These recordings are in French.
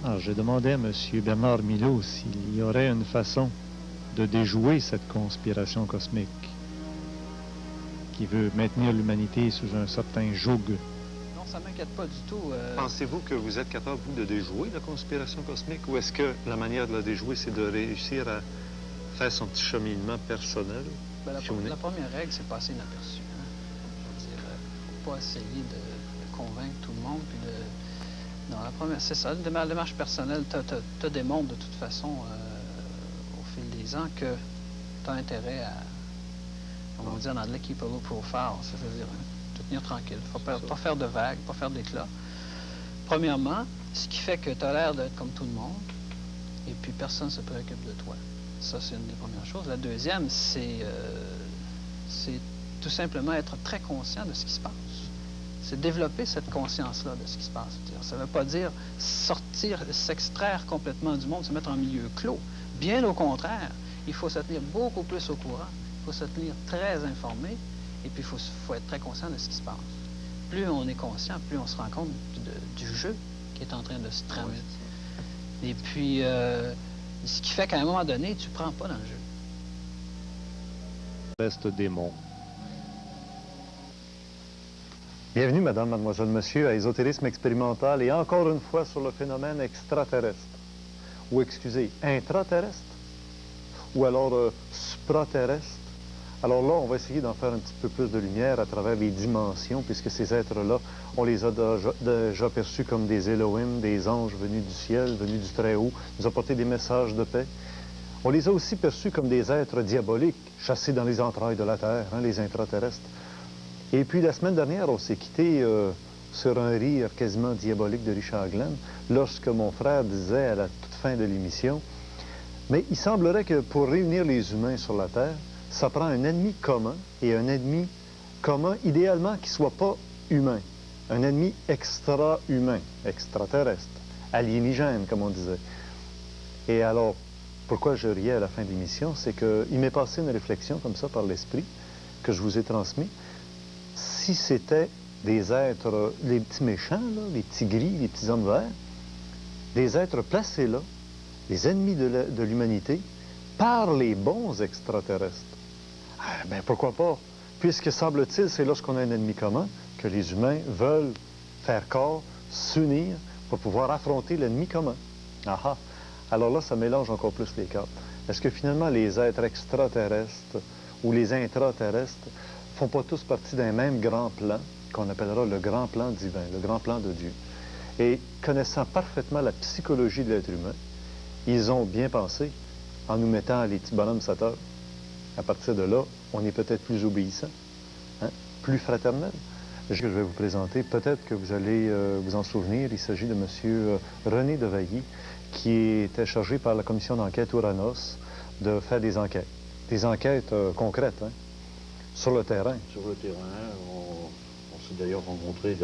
Alors, je demandais à M. Bernard Milot s'il y aurait une façon de déjouer cette conspiration cosmique qui veut maintenir l'humanité sous un certain joug. Non, ça ne m'inquiète pas du tout. Pensez-vous que vous êtes capable, vous, de déjouer la conspiration cosmique, ou est-ce que la manière de la déjouer, c'est de réussir à faire son petit cheminement personnel? Ben, la première règle, c'est passer inaperçu. Hein? Je veux dire, faut pas essayer de convaincre tout le monde. Puis de... Non, la première, c'est ça. La démarche personnelle te démontre de toute façon, au fil des ans, que tu as intérêt à, on va dire en anglais, keep a low profile, c'est-à-dire te tenir tranquille, pas faire de vagues, pas faire d'éclats. Premièrement, ce qui fait que tu as l'air d'être comme tout le monde, et puis personne ne se préoccupe de toi. Ça, c'est une des premières choses. La deuxième, c'est tout simplement être très conscient de ce qui se passe. C'est développer cette conscience-là de ce qui se passe. Ça ne veut pas dire sortir, s'extraire complètement du monde, se mettre en milieu clos. Bien au contraire, il faut se tenir beaucoup plus au courant, il faut se tenir très informé, et puis il faut être très conscient de ce qui se passe. Plus on est conscient, plus on se rend compte du jeu qui est en train de se tramer. Et puis, ce qui fait qu'à un moment donné, tu ne prends pas dans le jeu. Reste démon. Bienvenue, madame, mademoiselle, monsieur, à Ésotérisme expérimental et encore une fois sur le phénomène extraterrestre. Ou, excusez, intraterrestre? Ou alors supraterrestre? Alors là, on va essayer d'en faire un petit peu plus de lumière à travers les dimensions, puisque ces êtres-là, on les a déjà perçus comme des Elohim, des anges venus du ciel, venus du Très-Haut, nous apporter des messages de paix. On les a aussi perçus comme des êtres diaboliques, chassés dans les entrailles de la Terre, hein, les intraterrestres. Et puis la semaine dernière, on s'est quitté sur un rire quasiment diabolique de Richard Glenn, lorsque mon frère disait à la toute fin de l'émission, mais il semblerait que pour réunir les humains sur la Terre, ça prend un ennemi commun, et un ennemi commun, idéalement, qui ne soit pas humain. Un ennemi extra-humain, extraterrestre, aliénigène, comme on disait. Et alors, pourquoi je riais à la fin de l'émission, c'est qu'il m'est passé une réflexion comme ça par l'esprit, que je vous ai transmis. Si c'était des êtres, les petits méchants, là, les petits gris, les petits hommes verts, des êtres placés là, les ennemis de l'humanité, par les bons extraterrestres. Ah, ben pourquoi pas? Puisque, semble-t-il, c'est lorsqu'on a un ennemi commun que les humains veulent faire corps, s'unir pour pouvoir affronter l'ennemi commun. Ah ah! Alors là, ça mélange encore plus les cartes. Est-ce que finalement les êtres extraterrestres ou les intraterrestres font pas tous partie d'un même grand plan qu'on appellera le grand plan divin, le grand plan de Dieu? Et connaissant parfaitement la psychologie de l'être humain, ils ont bien pensé en nous mettant les petits bonhommes sateurs. À partir de là, on est peut-être plus obéissant, hein, plus fraternel. Je vais vous présenter, peut-être que vous allez vous en souvenir, il s'agit de M. René Devailly, qui était chargé par la commission d'enquête Ouranos de faire des enquêtes concrètes, hein, sur le terrain. Sur le terrain, on s'est d'ailleurs rencontrés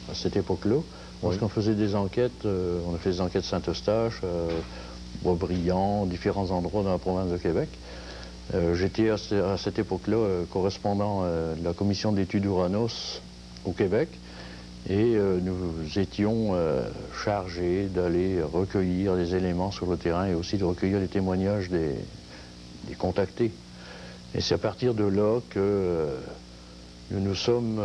à cette époque-là. Lorsqu'on faisait des enquêtes, on a fait des enquêtes Saint-Eustache, Boisbriand, différents endroits dans la province de Québec. J'étais à cette époque-là correspondant de la commission d'études Ouranos au Québec et nous étions chargés d'aller recueillir des éléments sur le terrain et aussi de recueillir les témoignages des contactés. Et c'est à partir de là que nous nous sommes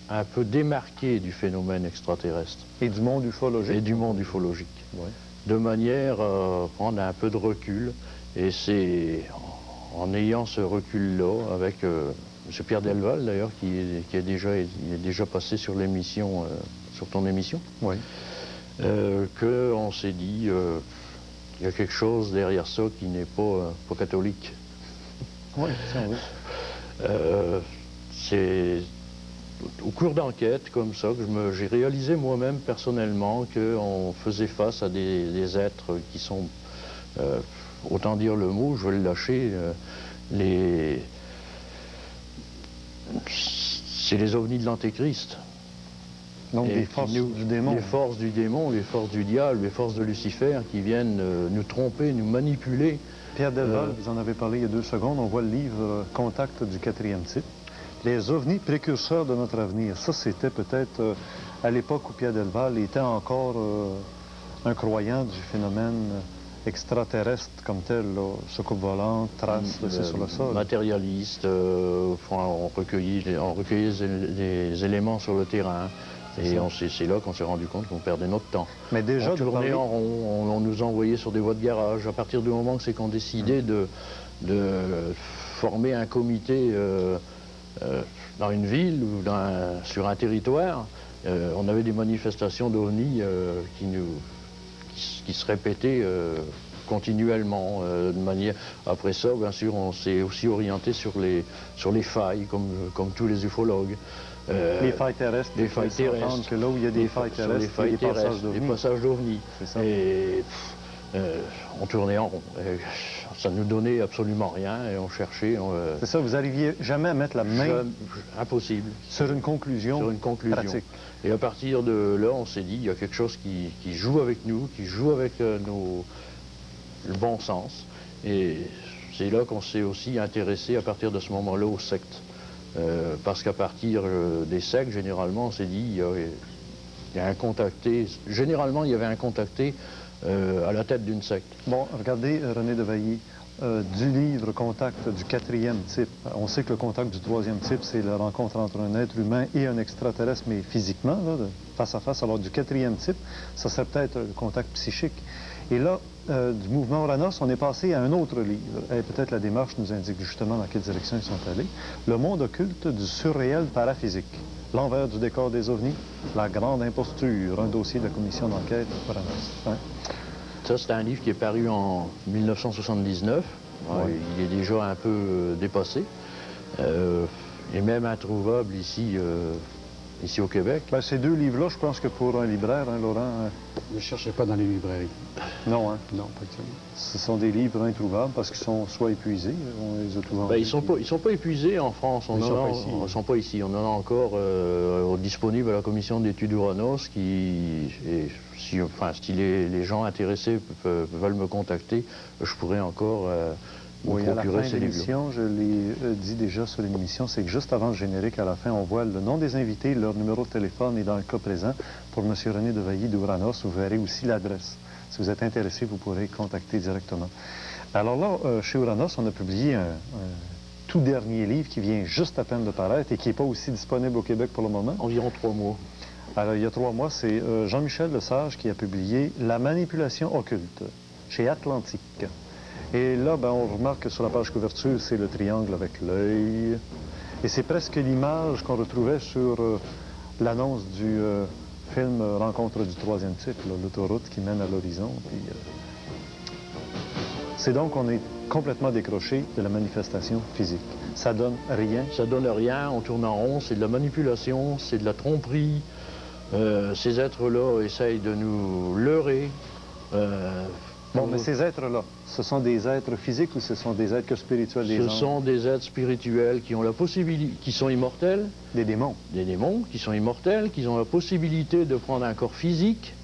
un peu démarqués du phénomène extraterrestre. Et du monde ufologique. Et du monde ufologique. Oui. De manière à prendre un peu de recul. Et c'est en ayant ce recul-là, avec M. Pierre Delval, d'ailleurs, qui est déjà passé sur l'émission, sur ton émission, oui. Qu'on s'est dit, il y a quelque chose derrière ça qui n'est pas catholique. Oui, ça, oui. C'est au cours d'enquêtes comme ça que j'ai réalisé moi-même personnellement qu'on faisait face à des êtres qui sont, autant dire le mot, je vais le lâcher, c'est les ovnis de l'Antéchrist. Donc des forces du démon. Les forces du démon, les forces du diable, les forces de Lucifer qui viennent nous tromper, nous manipuler. Pierre Delval, vous en avez parlé il y a 2 secondes, on voit le livre Contact du 4e type. Les ovnis précurseurs de notre avenir. Ça, c'était peut-être à l'époque où Pierre Delval était encore un croyant du phénomène extraterrestre comme tel, là, soucoupe volante, traces laissées sur le sol. Matérialiste, on recueillait des éléments sur le terrain. Et c'est là qu'on s'est rendu compte qu'on perdait notre temps. Mais déjà, on tournait en rond, on nous envoyait sur des voies de garage. À partir du moment que c'est qu'on décidait de former un comité dans une ville ou sur un territoire, on avait des manifestations d'OVNI qui se répétaient continuellement. De manière... Après ça, bien sûr, on s'est aussi orienté sur les failles, comme tous les ufologues. Les failles terrestres. Les failles terrestres. Que là où il y a des failles terrestres, il y a des passages d'OVNI. Des passages d'OVNI. Et on tournait en rond. Ça ne nous donnait absolument rien et on cherchait. C'est ça, vous n'arriviez jamais à mettre la main... Impossible. Sur une conclusion pratique. Et à partir de là, on s'est dit, il y a quelque chose qui joue avec nous, qui joue avec le bon sens. Et c'est là qu'on s'est aussi intéressé à partir de ce moment-là aux sectes. Parce qu'à partir des sectes, généralement, on s'est dit, il y a un contacté. Généralement, il y avait un contacté à la tête d'une secte. Bon, regardez René Devailly, du livre Contact du 4e type. On sait que le contact du 3e type, c'est la rencontre entre un être humain et un extraterrestre, mais physiquement, là, face à face. Alors du 4e type, ça serait peut-être le contact psychique. Et là, du mouvement Uranos, on est passé à un autre livre. Et peut-être la démarche nous indique justement dans quelle direction ils sont allés. Le monde occulte du surréel paraphysique. L'envers du décor des ovnis, la grande imposture, un dossier de la commission d'enquête Uranos. Hein? Ça, c'est un livre qui est paru en 1979. Ouais. Il est déjà un peu dépassé. Il est même introuvable ici au Québec. Ben, ces deux livres-là, je pense que pour un libraire, hein, Laurent... Ne cherchez pas dans les librairies. Non, hein? Non, pas exactement. Ce sont des livres introuvables parce qu'ils sont soit épuisés, on les a tout vendus. Ben, ils sont pas épuisés en France. Ils ne sont pas ici. On en a encore disponible à la commission d'études Uranos qui... si les gens intéressés veulent me contacter, je pourrais encore me procurer ces livres. Oui, à la fin de l'émission, je l'ai dit déjà sur l'émission, c'est que juste avant le générique, à la fin, on voit le nom des invités, leur numéro de téléphone et dans le cas présent, pour M. René Devailly d'Uranos, vous verrez aussi l'adresse. Si vous êtes intéressé, vous pourrez contacter directement. Alors là, chez Uranos, on a publié un tout dernier livre qui vient juste à peine de paraître et qui n'est pas aussi disponible au Québec pour le moment. Environ 3 mois. Alors, il y a 3 mois, c'est Jean-Michel Lesage qui a publié « La manipulation occulte » chez Atlantique. Et là, ben, on remarque que sur la page couverture, c'est le triangle avec l'œil. Et c'est presque l'image qu'on retrouvait sur l'annonce du film Rencontre du 3e type, l'autoroute qui mène à l'horizon. C'est donc qu'on est complètement décroché de la manifestation physique. Ça donne rien. Ça donne rien, on tourne en rond, c'est de la manipulation, c'est de la tromperie. Ces êtres-là essayent de nous leurrer. Bon, mais ces êtres-là, ce sont des êtres physiques ou ce sont des êtres spirituels, des anges? Ce sont des êtres spirituels qui ont la possibilité, qui sont immortels. Des démons? Des démons qui sont immortels, qui ont la possibilité de prendre un corps physique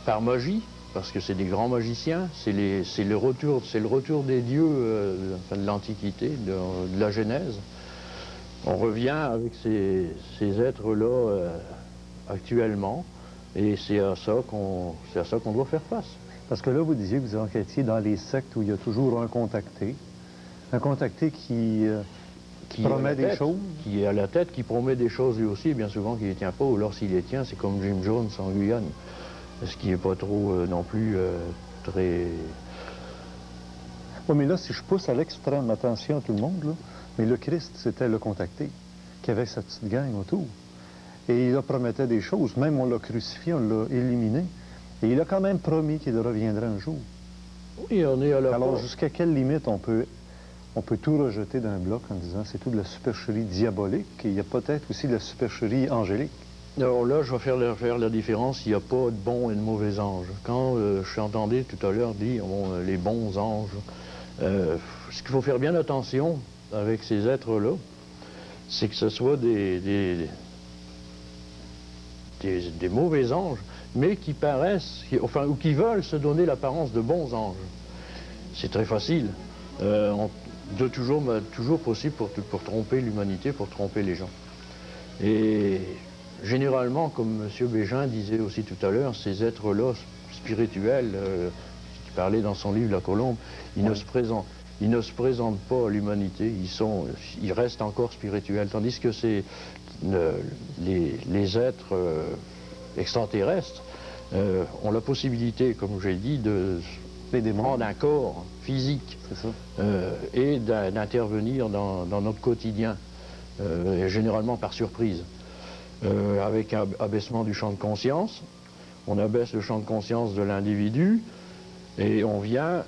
par magie, parce que c'est des grands magiciens. C'est le retour des dieux de l'Antiquité, de la Genèse. On revient avec ces êtres-là actuellement. Et c'est à ça qu'on doit faire face. Parce que là, vous disiez que vous enquêtiez dans les sectes où il y a toujours un contacté qui promet des choses. Qui est à la tête, qui promet des choses lui aussi, et bien souvent qui ne les tient pas, ou lorsqu'il les tient, c'est comme Jim Jones en Guyane. Ce qui n'est pas trop non plus très... Oui, mais là, si je pousse à l'extrême, attention à tout le monde, là, mais le Christ, c'était le contacté, qui avait sa petite gang autour. Et il a promettait des choses. Même on l'a crucifié, on l'a éliminé. Et il a quand même promis qu'il reviendrait un jour. Oui, on est à la Alors, jusqu'à quelle limite on peut tout rejeter d'un bloc en disant c'est tout de la supercherie diabolique et il y a peut-être aussi de la supercherie angélique? Alors là, je vais faire la différence. Il n'y a pas de bons et de mauvais anges. Quand je entendais tout à l'heure dire les bons anges, ce qu'il faut faire bien attention avec ces êtres-là, c'est que ce soit des mauvais anges, mais qui paraissent, ou qui veulent se donner l'apparence de bons anges. C'est très facile. Toujours possible pour tromper l'humanité, pour tromper les gens. Et généralement, comme M. Bégin disait aussi tout à l'heure, ces êtres-là spirituels, qui parlait dans son livre La Colombe, ils ne se présentent pas à l'humanité, ils restent encore spirituels, tandis que les êtres extraterrestres ont la possibilité, comme j'ai dit, de prendre un corps physique et d'intervenir dans notre quotidien, généralement par surprise. Avec un abaissement du champ de conscience, on abaisse le champ de conscience de l'individu et on vient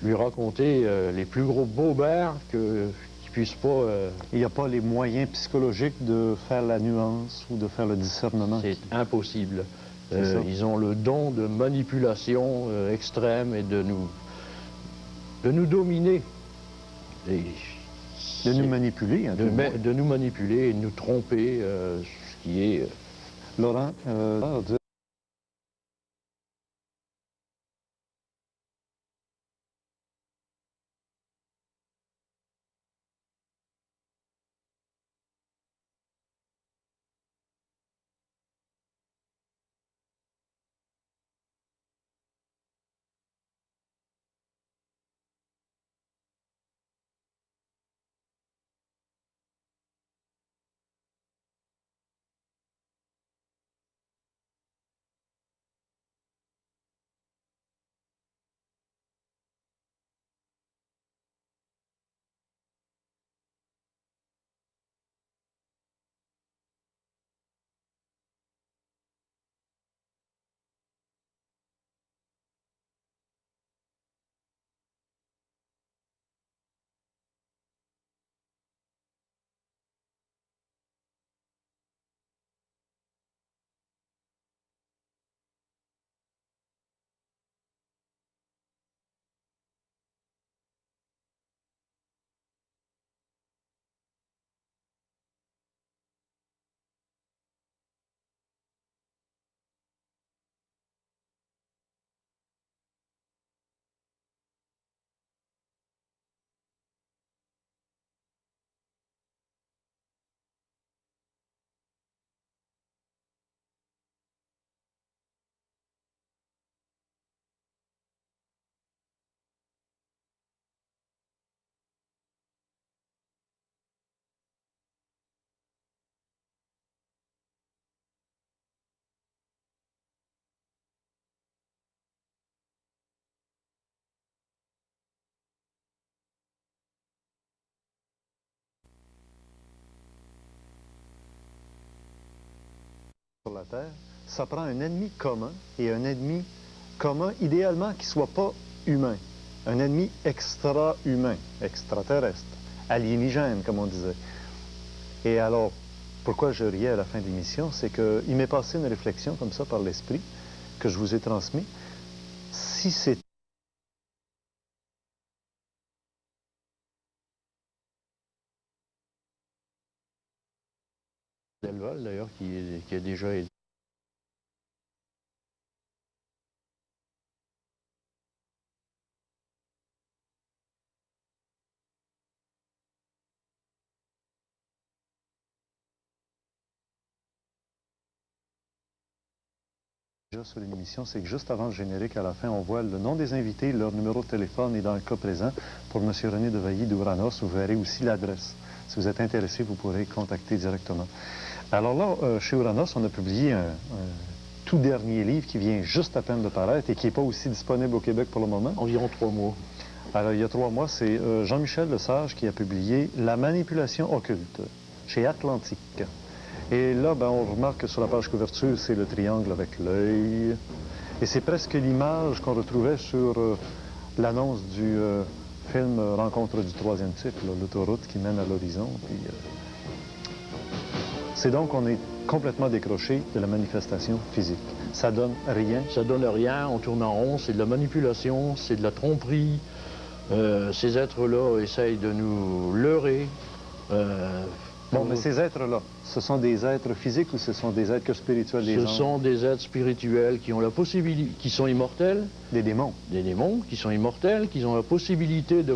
lui raconter les plus gros bobards qu'il puisse pas... Il n'y a pas les moyens psychologiques de faire la nuance ou de faire le discernement. C'est impossible. Ils ont le don de manipulation extrême et de nous dominer. De nous manipuler. Hein, de nous manipuler et de nous tromper, ce qui est... Laurent, sur la Terre, ça prend un ennemi commun, et un ennemi commun, idéalement, qui ne soit pas humain. Un ennemi extra-humain, extraterrestre, aliénigène, comme on disait. Et alors, pourquoi je riais à la fin de l'émission, c'est qu'il m'est passé une réflexion comme ça par l'esprit, que je vous ai transmis. Si c'est Delval, d'ailleurs, qui a déjà été... déjà sur l'émission, c'est que juste avant le générique, à la fin, on voit le nom des invités, leur numéro de téléphone et dans le cas présent, pour M. René Devailly d'Uranos, vous verrez aussi l'adresse. Si vous êtes intéressé, vous pourrez contacter directement. Alors là, chez Uranos, on a publié un tout dernier livre qui vient juste à peine de paraître et qui n'est pas aussi disponible au Québec pour le moment. Environ 3 mois. Alors, il y a 3 mois, c'est Jean-Michel Lesage qui a publié La manipulation occulte, chez Atlantique. Et là, ben, on remarque que sur la page couverture, c'est le triangle avec l'œil. Et c'est presque l'image qu'on retrouvait sur l'annonce du film Rencontre du troisième type, l'autoroute qui mène à l'horizon. C'est donc qu'on est complètement décroché de la manifestation physique. Ça donne rien. Ça donne rien, on tourne en rond, c'est de la manipulation, c'est de la tromperie. Ces êtres-là essayent de nous leurrer. Bon, mais ces êtres-là, ce sont des êtres physiques ou ce sont des êtres spirituels des anges? Ce sont des êtres spirituels qui ont la possibilité, qui sont immortels. Des démons. Des démons qui sont immortels, qui ont la possibilité de